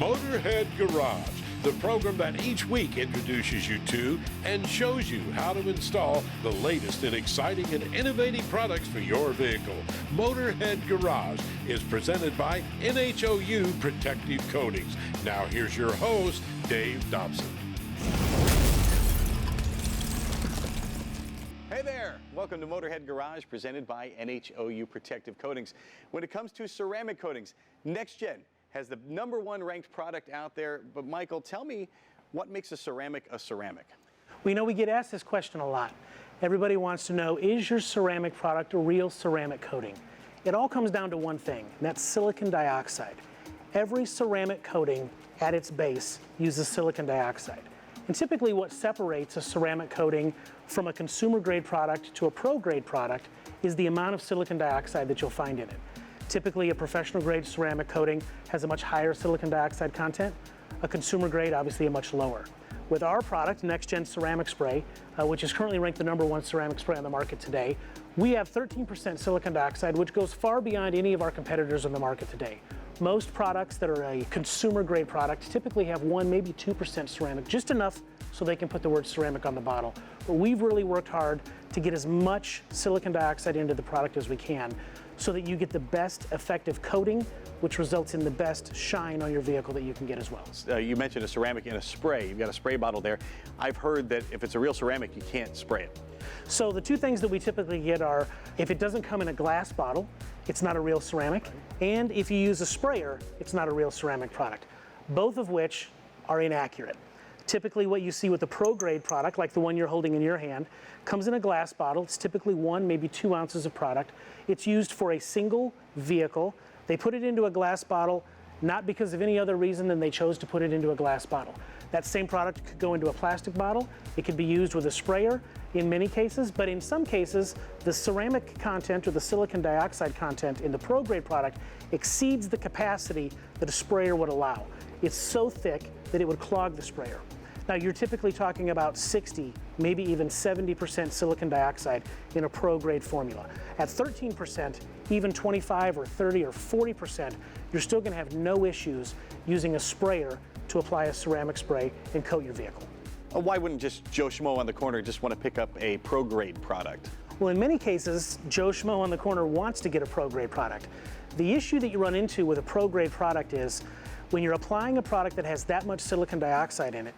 Motorhead Garage, the program that each week introduces you to and shows you how to install the latest in exciting and innovative products for your vehicle. Motorhead Garage is presented by NHOU Protective Coatings. Now here's your host, Dave Dobson. Hey there! Welcome to Motorhead Garage, presented by NHOU Protective Coatings. When it comes to ceramic coatings, Nexgen has the #1 ranked product out there. But Michael, tell me, what makes a ceramic a ceramic? We know we get asked this question a lot. Everybody wants to know, is your ceramic product a real ceramic coating? It all comes down to one thing, and that's silicon dioxide. Every ceramic coating at its base uses silicon dioxide. And typically what separates a ceramic coating from a consumer grade product to a pro grade product is the amount of silicon dioxide that you'll find in it. Typically a professional grade ceramic coating has a much higher silicon dioxide content, a consumer grade obviously a much lower. With our product, Nexgen Ceramic Spray, which is currently ranked the #1 ceramic spray on the market today, we have 13% silicon dioxide, which goes far beyond any of our competitors on the market today. Most products that are a consumer grade product typically have 1, maybe 2% ceramic, just enough so they can put the word ceramic on the bottle. But we've really worked hard to get as much silicon dioxide into the product as we can so that you get the best effective coating, which results in the best shine on your vehicle that you can get as well. You mentioned a ceramic in a spray. You've got a spray bottle there. I've heard that if it's a real ceramic, you can't spray it. So the two things that we typically get are, if it doesn't come in a glass bottle, it's not a real ceramic, and if you use a sprayer, it's not a real ceramic product, both of which are inaccurate. Typically what you see with a pro grade product, like the one you're holding in your hand, comes in a glass bottle. It's typically 1, maybe 2 ounces of product. It's used for a single vehicle. They put it into a glass bottle, not because of any other reason than they chose to put it into a glass bottle. That same product could go into a plastic bottle. It could be used with a sprayer in many cases, but in some cases, the ceramic content or the silicon dioxide content in the pro grade product exceeds the capacity that a sprayer would allow. It's so thick that it would clog the sprayer. Now you're typically talking about 60, maybe even 70% silicon dioxide in a pro grade formula. At 13%, even 25 or 30 or 40%, you're still going to have no issues using a sprayer to apply a ceramic spray and coat your vehicle. Why wouldn't just Joe Schmo on the corner just want to pick up a pro grade product? Well, in many cases, Joe Schmo on the corner wants to get a pro grade product. The issue that you run into with a pro grade product is when you're applying a product that has that much silicon dioxide in it,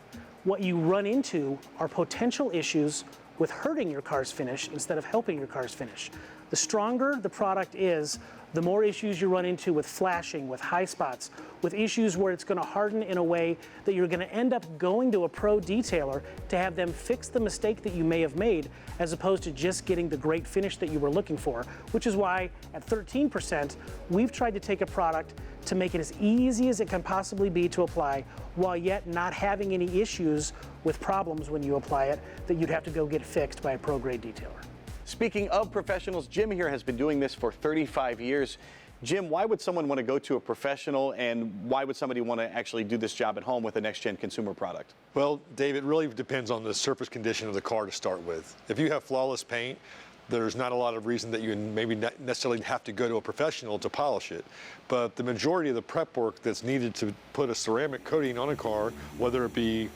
what you run into are potential issues with hurting your car's finish instead of helping your car's finish. The stronger the product is, the more issues you run into with flashing, with high spots, with issues where it's going to harden in a way that you're going to end up going to a pro detailer to have them fix the mistake that you may have made, as opposed to just getting the great finish that you were looking for, which is why at 13%, we've tried to take a product to make it as easy as it can possibly be to apply, while yet not having any issues with problems when you apply it that you'd have to go get fixed by a pro grade detailer. Speaking of professionals, Jim here has been doing this for 35 years. Jim, why would someone want to go to a professional, and why would somebody want to actually do this job at home with a Nexgen consumer product? Well, Dave, it really depends on the surface condition of the car to start with. If you have flawless paint, there's not a lot of reason that you maybe not necessarily have to go to a professional to polish it. But the majority of the prep work that's needed to put a ceramic coating on a car, whether it be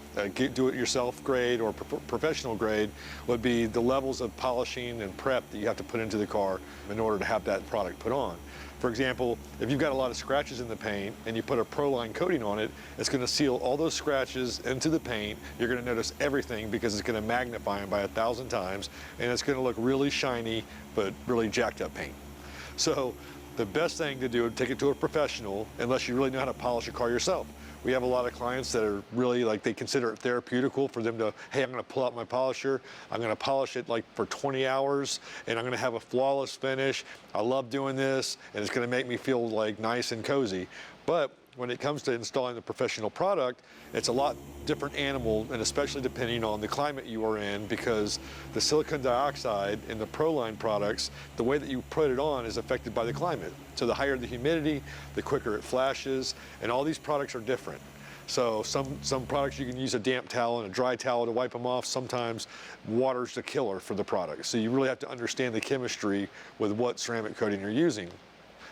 do-it-yourself grade or professional grade, would be the levels of polishing and prep that you have to put into the car in order to have that product put on. For example, if you've got a lot of scratches in the paint and you put a Pro-Line coating on it, it's going to seal all those scratches into the paint. You're going to notice everything because it's going to magnify them by 1,000 times, and it's going to look really shiny but really jacked up paint. So the best thing to do is take it to a professional, unless you really know how to polish a car yourself. We have a lot of clients that are really like, they consider it therapeutical for them to, hey, I'm going to pull out my polisher, I'm going to polish it like for 20 hours, and I'm going to have a flawless finish. I love doing this, and it's going to make me feel like nice and cozy. But when it comes to installing the professional product, it's a lot different animal, and especially depending on the climate you are in, because the silicon dioxide in the Pro-Line products, the way that you put it on is affected by the climate. So the higher the humidity, the quicker it flashes, and all these products are different. So some products you can use a damp towel and a dry towel to wipe them off. Sometimes water's the killer for the product. So you really have to understand the chemistry with what ceramic coating you're using.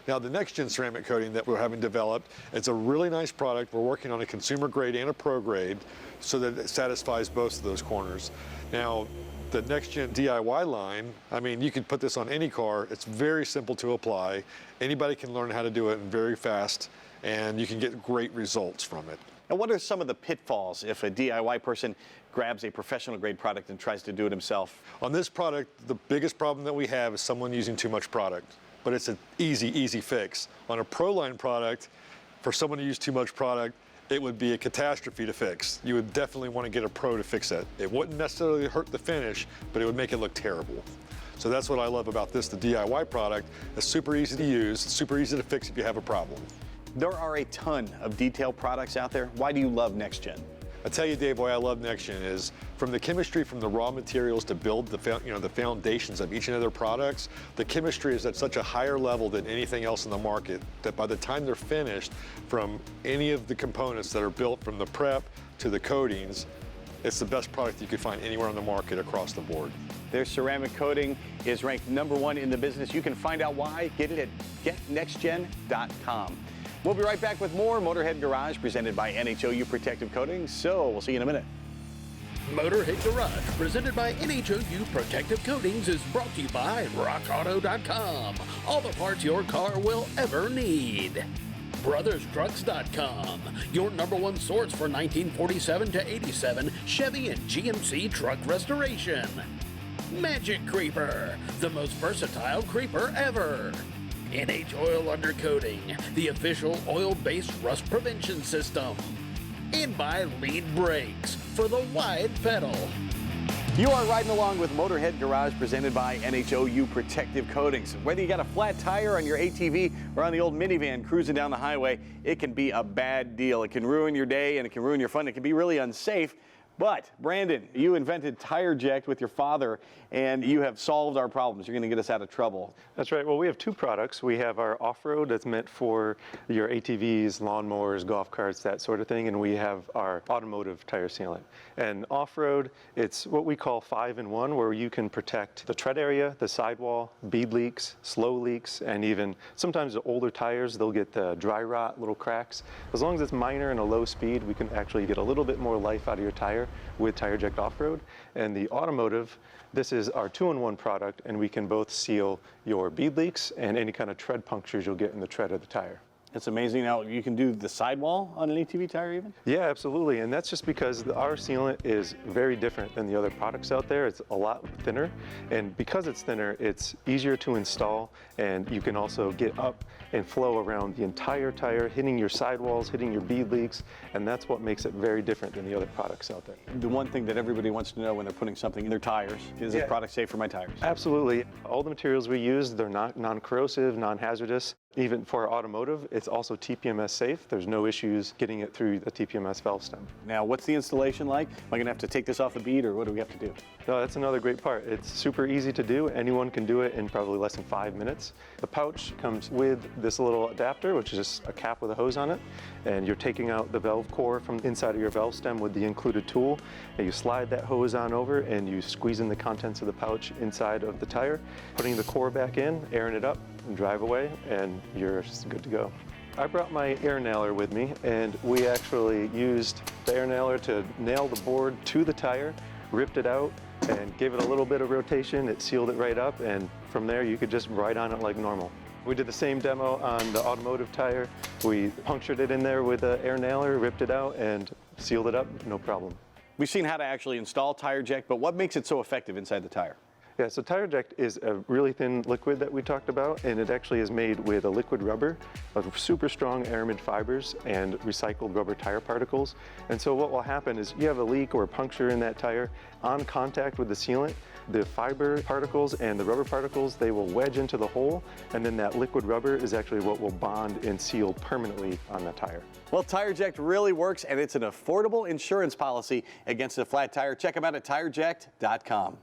Now the Nexgen ceramic coating that we're having developed, it's a really nice product. We're working on a consumer grade and a pro grade so that it satisfies both of those corners. Now the Nexgen DIY line, I mean, you could put this on any car. It's very simple to apply. Anybody can learn how to do it very fast, and you can get great results from it. And what are some of the pitfalls if a DIY person grabs a professional grade product and tries to do it himself? On this product, the biggest problem that we have is someone using too much product, but it's an easy fix. On a pro line product, for someone to use too much product, it would be a catastrophe to fix. You would definitely want to get a pro to fix it. It wouldn't necessarily hurt the finish, but it would make it look terrible. So that's what I love about this, the DIY product. It's super easy to use, super easy to fix if you have a problem. There are a ton of detail products out there. Why do you love Nexgen? I tell you, Dave, why I love Nexgen is from the chemistry, from the raw materials to build the foundations of each and other products. The chemistry is at such a higher level than anything else in the market that by the time they're finished, from any of the components that are built from the prep to the coatings, it's the best product you could find anywhere on the market across the board. Their ceramic coating is ranked #1 in the business. You can find out why. Get it at getnexgen.com. We'll be right back with more Motorhead Garage presented by NHOU Protective Coatings. So we'll see you in a minute. Motorhead Garage, presented by NHOU Protective Coatings, is brought to you by RockAuto.com. All the parts your car will ever need. BrothersTrucks.com, your #1 source for 1947 to 87 Chevy and GMC truck restoration. Magic Creeper, the most versatile creeper ever. Oil Undercoating, the official oil-based rust prevention system. And by Lead Brakes, for the wide pedal. You are riding along with Motorhead Garage presented by NHOU Protective Coatings. Whether you got a flat tire on your ATV or on the old minivan cruising down the highway, it can be a bad deal. It can ruin your day and it can ruin your fun. It can be really unsafe. But, Brandon, you invented Tireject with your father, and you have solved our problems. You're going to get us out of trouble. That's right. Well, we have two products. We have our off-road that's meant for your ATVs, lawnmowers, golf carts, that sort of thing, and we have our automotive tire sealant. And off-road, it's what we call 5-in-1, where you can protect the tread area, the sidewall, bead leaks, slow leaks, and even sometimes the older tires, they'll get the dry rot, little cracks. As long as it's minor and a low speed, we can actually get a little bit more life out of your tire with Tireject Off-Road. And the automotive, this is our 2-in-1 product, and we can both seal your bead leaks and any kind of tread punctures you'll get in the tread of the tire. It's amazing. Now, you can do the sidewall on an ATV tire even? Yeah, absolutely. And that's just because our sealant is very different than the other products out there. It's a lot thinner. And because it's thinner, it's easier to install. And you can also get up and flow around the entire tire, hitting your sidewalls, hitting your bead leaks. And that's what makes it very different than the other products out there. The one thing that everybody wants to know when they're putting something in their tires is this product safe for my tires? Absolutely. All the materials we use, they're not non-corrosive, non-hazardous. Even for our automotive, it's also TPMS safe. There's no issues getting it through the TPMS valve stem. Now, what's the installation like? Am I going to have to take this off the bead, or what do we have to do? No, that's another great part. It's super easy to do. Anyone can do it in probably less than 5 minutes. The pouch comes with this little adapter, which is just a cap with a hose on it. And you're taking out the valve core from inside of your valve stem with the included tool. And you slide that hose on over and you squeeze in the contents of the pouch inside of the tire, putting the core back in, airing it up, and drive away, and you're good to go. I brought my air nailer with me, and we actually used the air nailer to nail the board to the tire, ripped it out, and gave it a little bit of rotation. It sealed it right up, and from there you could just ride on it like normal. We did the same demo on the automotive tire. We punctured it in there with the air nailer, ripped it out, and sealed it up, no problem. We've seen how to actually install Tireject, but what makes it so effective inside the tire? Yeah, so Tireject is a really thin liquid that we talked about, and it actually is made with a liquid rubber of super strong aramid fibers and recycled rubber tire particles. And so what will happen is you have a leak or a puncture in that tire, on contact with the sealant, the fiber particles and the rubber particles, they will wedge into the hole, and then that liquid rubber is actually what will bond and seal permanently on the tire. Well, Tireject really works, and it's an affordable insurance policy against a flat tire. Check them out at Tireject.com.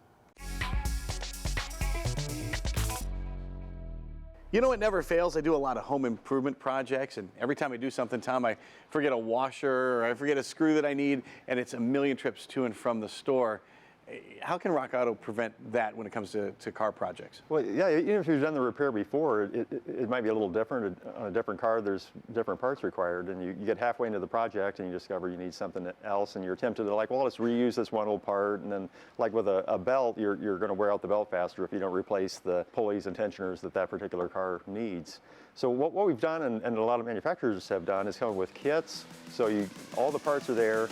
You know, it never fails. I do a lot of home improvement projects, and every time I do something, Tom, I forget a washer or I forget a screw that I need, and it's a million trips to and from the store. How can Rock Auto prevent that when it comes to car projects? Well, yeah, even if you've done the repair before, it might be a little different. On a different car, there's different parts required, and you get halfway into the project and you discover you need something else, and you're tempted to like, well, let's reuse this one old part, and then like with a belt, you're going to wear out the belt faster if you don't replace the pulleys and tensioners that particular car needs. So what we've done, and a lot of manufacturers have done, is come up with kits. So all the parts are there.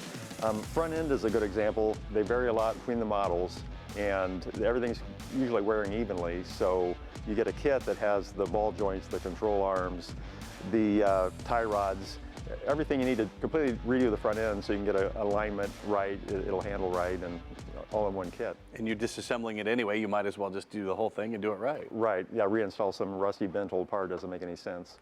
Front end is a good example. They vary a lot between the models, and everything's usually wearing evenly. So you get a kit that has the ball joints, the control arms, the tie rods, everything you need to completely redo the front end so you can get an alignment right, it'll handle right, and all in one kit. And you're disassembling it anyway, you might as well just do the whole thing and do it right. Right, yeah, reinstall some rusty bent old part doesn't make any sense.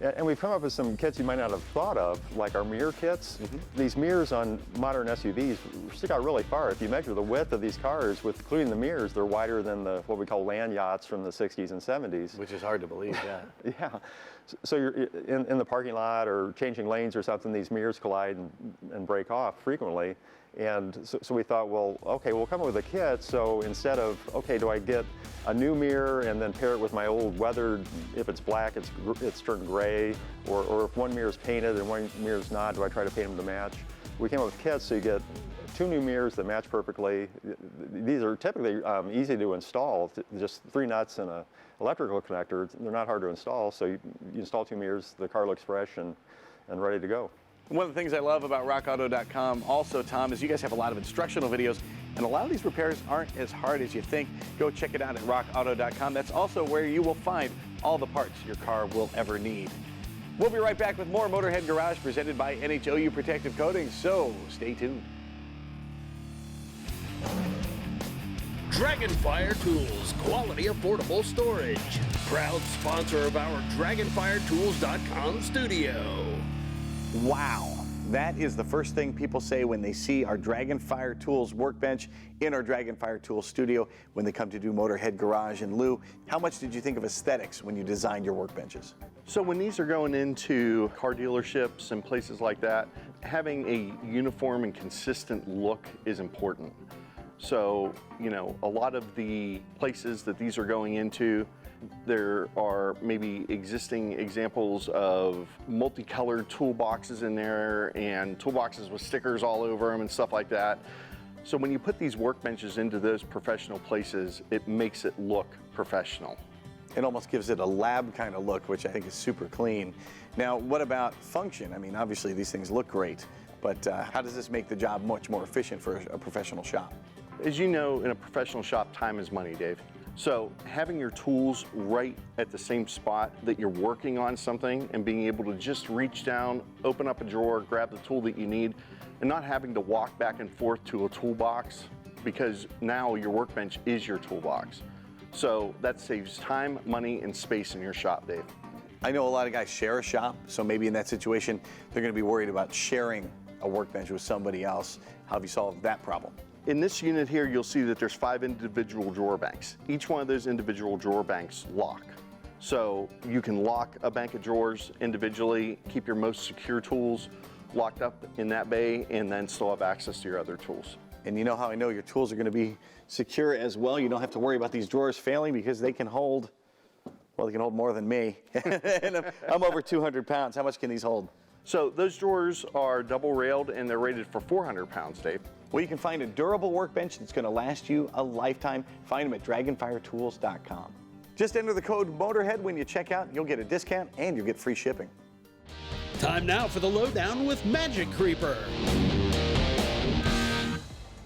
And we've come up with some kits you might not have thought of, like our mirror kits. These mirrors on modern SUVs stick out really far. If you measure the width of these cars, including the mirrors, they're wider than what we call land yachts from the 60s and 70s. Which is hard to believe, yeah. Yeah. So you're in the parking lot or changing lanes or something, these mirrors collide and break off frequently. And so we thought, well, okay, we'll come up with a kit. So instead of, okay, do I get a new mirror and then pair it with my old weathered, if it's black, it's turned gray, or if one mirror is painted and one mirror is not, do I try to paint them to match? We came up with kits so you get 2 new mirrors that match perfectly. These are typically easy to install, just 3 nuts and an electrical connector. They're not hard to install, so you install 2 mirrors, the car looks fresh and ready to go. One of the things I love about rockauto.com also, Tom, is you guys have a lot of instructional videos, and a lot of these repairs aren't as hard as you think. Go check it out at rockauto.com. That's also where you will find all the parts your car will ever need. We'll be right back with more Motorhead Garage presented by NHOU Protective Coatings, so stay tuned. Dragonfire Tools, quality, affordable storage. Proud sponsor of our DragonfireTools.com studio. Wow, that is the first thing people say when they see our Dragonfire Tools workbench in our Dragonfire Tools studio when they come to do Motorhead Garage. And Lou, how much did you think of aesthetics when you designed your workbenches? So when these are going into car dealerships and places like that, having a uniform and consistent look is important. So, you know, a lot of the places that these are going into, there are maybe existing examples of multicolored toolboxes in there and toolboxes with stickers all over them and stuff like that. So when you put these workbenches into those professional places, it makes it look professional. It almost gives it a lab kind of look, which I think is super clean. Now, what about function? I mean, obviously these things look great, but how does this make the job much more efficient for a professional shop? As you know, in a professional shop, time is money, Dave. So having your tools right at the same spot that you're working on something and being able to just reach down, open up a drawer, grab the tool that you need, and not having to walk back and forth to a toolbox, because now your workbench is your toolbox. So that saves time, money, and space in your shop, Dave. I know a lot of guys share a shop, so maybe in that situation, they're going to be worried about sharing a workbench with somebody else. How have you solved that problem? In this unit here, you'll see that there's 5 individual drawer banks. Each one of those individual drawer banks lock. So you can lock a bank of drawers individually, keep your most secure tools locked up in that bay, and then still have access to your other tools. And you know how I know your tools are going to be secure as well? You don't have to worry about these drawers failing because they can hold, well, they can hold more than me. And I'm over 200 pounds. How much can these hold? So those drawers are double railed and they're rated for 400 pounds, Dave. Well, you can find a durable workbench that's going to last you a lifetime. Find them at DragonfireTools.com. Just enter the code Motorhead when you check out. You'll get a discount and you'll get free shipping. Time now for the lowdown with Magic Creeper.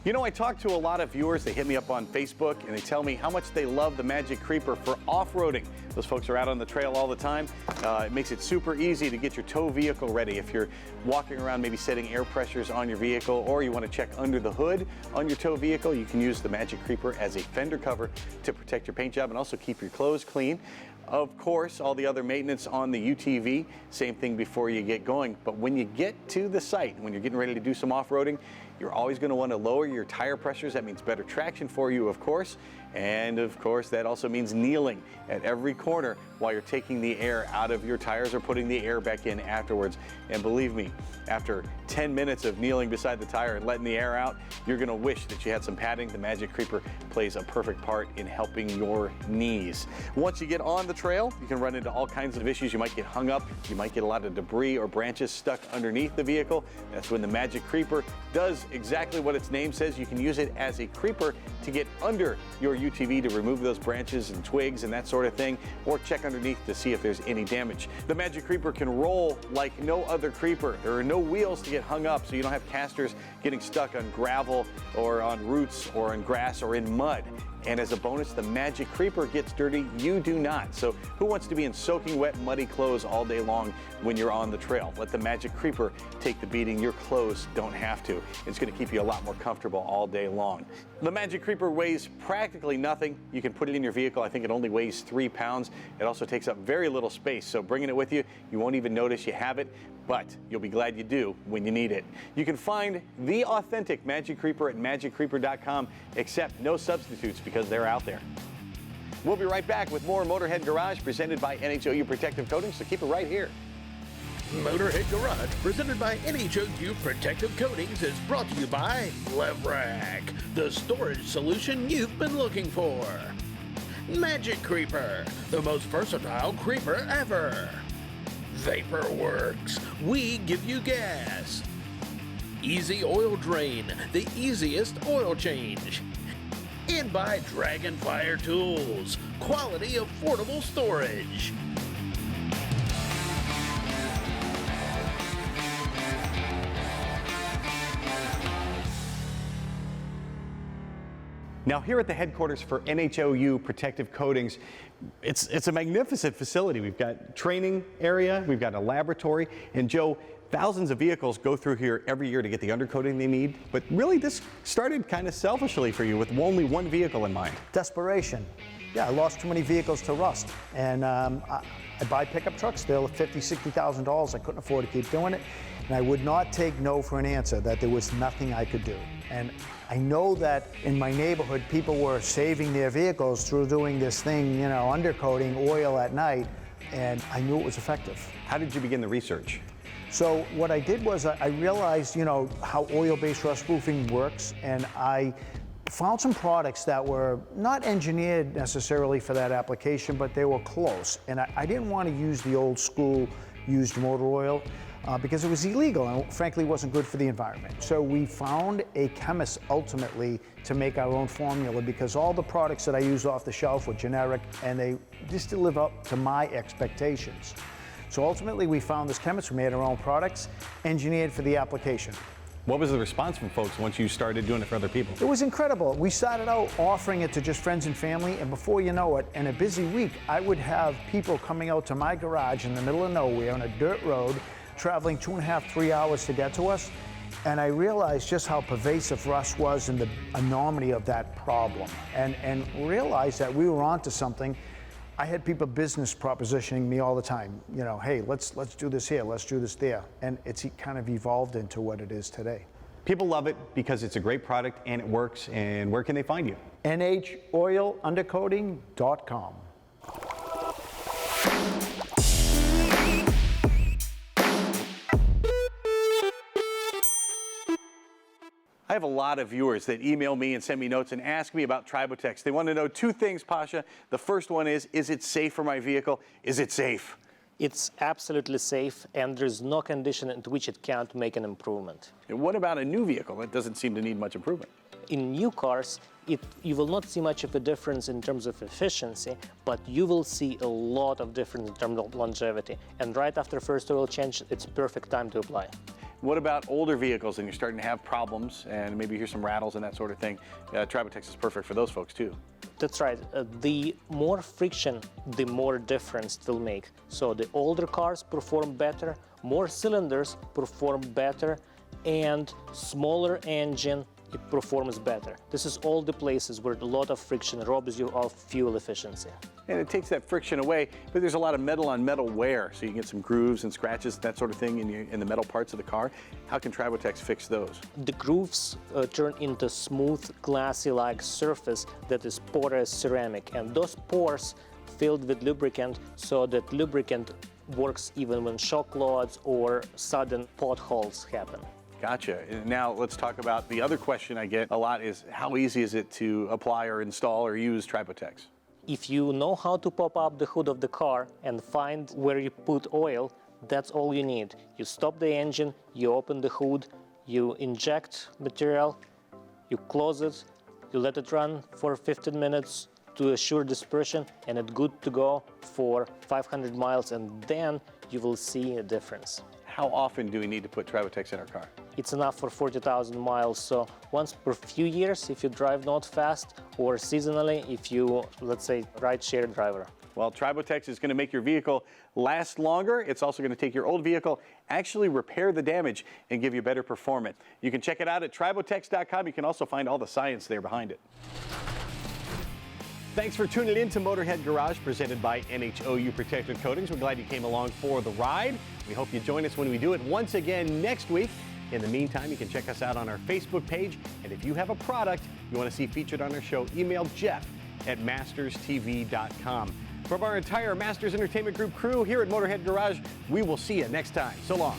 You know, I talk to a lot of viewers. They hit me up on Facebook and they tell me how much they love the Magic Creeper for off-roading. Those folks are out on the trail all the time. It makes it super easy to get your tow vehicle ready. If you're walking around maybe setting air pressures on your vehicle, or you want to check under the hood on your tow vehicle, you can use the Magic Creeper as a fender cover to protect your paint job and also keep your clothes clean. Of course, all the other maintenance on the UTV, same thing before you get going. But when you get to the site, when you're getting ready to do some off-roading, you're always going to want to lower your tire pressures. That means better traction for you, of course. And of course, that also means kneeling at every corner while you're taking the air out of your tires or putting the air back in afterwards. And believe me, after 10 minutes of kneeling beside the tire and letting the air out, you're going to wish that you had some padding. The Magic Creeper plays a perfect part in helping your knees. Once you get on the trail, you can run into all kinds of issues. You might get hung up, you might get a lot of debris or branches stuck underneath the vehicle. That's when the Magic Creeper does exactly what its name says. You can use it as a creeper to get under your UTV to remove those branches and twigs and that sort of thing, or check underneath to see if there's any damage. The Magic Creeper can roll like no other creeper. There are no wheels to get hung up, so you don't have casters getting stuck on gravel or on roots or on grass or in mud. And as a bonus, the Magic Creeper gets dirty, you do not. So who wants to be in soaking wet, muddy clothes all day long when you're on the trail? Let the Magic Creeper take the beating. Your clothes don't have to. It's going to keep you a lot more comfortable all day long. The Magic Creeper weighs practically nothing. You can put it in your vehicle. I think it only weighs 3 pounds. It also takes up very little space, so bringing it with you, you won't even notice you have it, but you'll be glad you do when you need it. You can find the authentic Magic Creeper at magiccreeper.com, except no substitutes because they're out there. We'll be right back with more Motorhead Garage presented by NHOU Protective Coatings, so keep it right here. Motorhead Garage, presented by NHOU Protective Coatings, is brought to you by Levrack, the storage solution you've been looking for. Magic Creeper, the most versatile creeper ever. Vaporworks, we give you gas. Easy Oil Drain, the easiest oil change. And by Dragonfire Tools, quality, affordable storage. Now here at the headquarters for NHOU Protective Coatings, it's a magnificent facility. We've got training area, we've got a laboratory, and Joe, thousands of vehicles go through here every year to get the undercoating they need, but really this started kind of selfishly for you with only one vehicle in mind. Desperation. Yeah, I lost too many vehicles to rust, and I buy pickup trucks. They're $50,000, $60,000. I couldn't afford to keep doing it, and I would not take no for an answer, that there was nothing I could do. And I know that in my neighborhood, people were saving their vehicles through doing this thing, you know, undercoating oil at night, and I knew it was effective. How did you begin the research? So what I did was I realized, you know, how oil-based rust proofing works, and I found some products that were not engineered necessarily for that application, but they were close. And I didn't want to use the old school used motor oil because it was illegal and frankly wasn't good for the environment. So we found a chemist ultimately to make our own formula, because all the products that I used off the shelf were generic and they just didn't live up to my expectations. So ultimately we found this chemist who made our own products, engineered for the application. What was the response from folks once you started doing it for other people? It was incredible. We started out offering it to just friends and family, and before you know it, in a busy week, I would have people coming out to my garage in the middle of nowhere on a dirt road, traveling 2.5, 3 hours to get to us, and I realized just how pervasive rust was and the enormity of that problem, and realized that we were onto something. I had people business propositioning me all the time, you know, hey, let's do this here, let's do this there, and it's kind of evolved into what it is today. People love it because it's a great product and it works, and where can they find you? NHOilandcoating.com. I have a lot of viewers that email me and send me notes and ask me about Tribotex. They want to know two things, Pasha. The first one is it safe for my vehicle? Is it safe? It's absolutely safe, and there's no condition in which it can't make an improvement. And what about a new vehicle? It doesn't seem to need much improvement. In new cars, you will not see much of a difference in terms of efficiency, but you will see a lot of difference in terms of longevity. And right after first oil change, it's perfect time to apply. What about older vehicles and you're starting to have problems and maybe you hear some rattles and that sort of thing? Tribotex is perfect for those folks too. That's right. The more friction, the more difference it will make. So the older cars perform better, more cylinders perform better, and smaller engine, it performs better. This is all the places where a lot of friction robs you of fuel efficiency. And it takes that friction away, but there's a lot of metal on metal wear, so you can get some grooves and scratches, that sort of thing in the metal parts of the car. How can Tribotex fix those? The grooves turn into smooth, glassy-like surface that is porous ceramic, and those pores filled with lubricant, so that lubricant works even when shock loads or sudden potholes happen. Gotcha. Now let's talk about the other question I get a lot is how easy is it to apply or install or use Tribotex? If you know how to pop up the hood of the car and find where you put oil, that's all you need. You stop the engine, you open the hood, you inject material, you close it, you let it run for 15 minutes to assure dispersion, and it's good to go for 500 miles, and then you will see a difference. How often do we need to put Tribotex in our car? It's enough for 40,000 miles, so once per few years if you drive not fast, or seasonally if you, let's say, ride-share driver. Well, Tribotex is going to make your vehicle last longer. It's also going to take your old vehicle, actually repair the damage, and give you better performance. You can check it out at Tribotex.com. You can also find all the science there behind it. Thanks for tuning in to Motorhead Garage, presented by NHOU Protective Coatings. We're glad you came along for the ride. We hope you join us when we do it once again next week. In the meantime, you can check us out on our Facebook page. And if you have a product you want to see featured on our show, email jeff@masterstv.com. From our entire Masters Entertainment Group crew here at Motorhead Garage, we will see you next time. So long.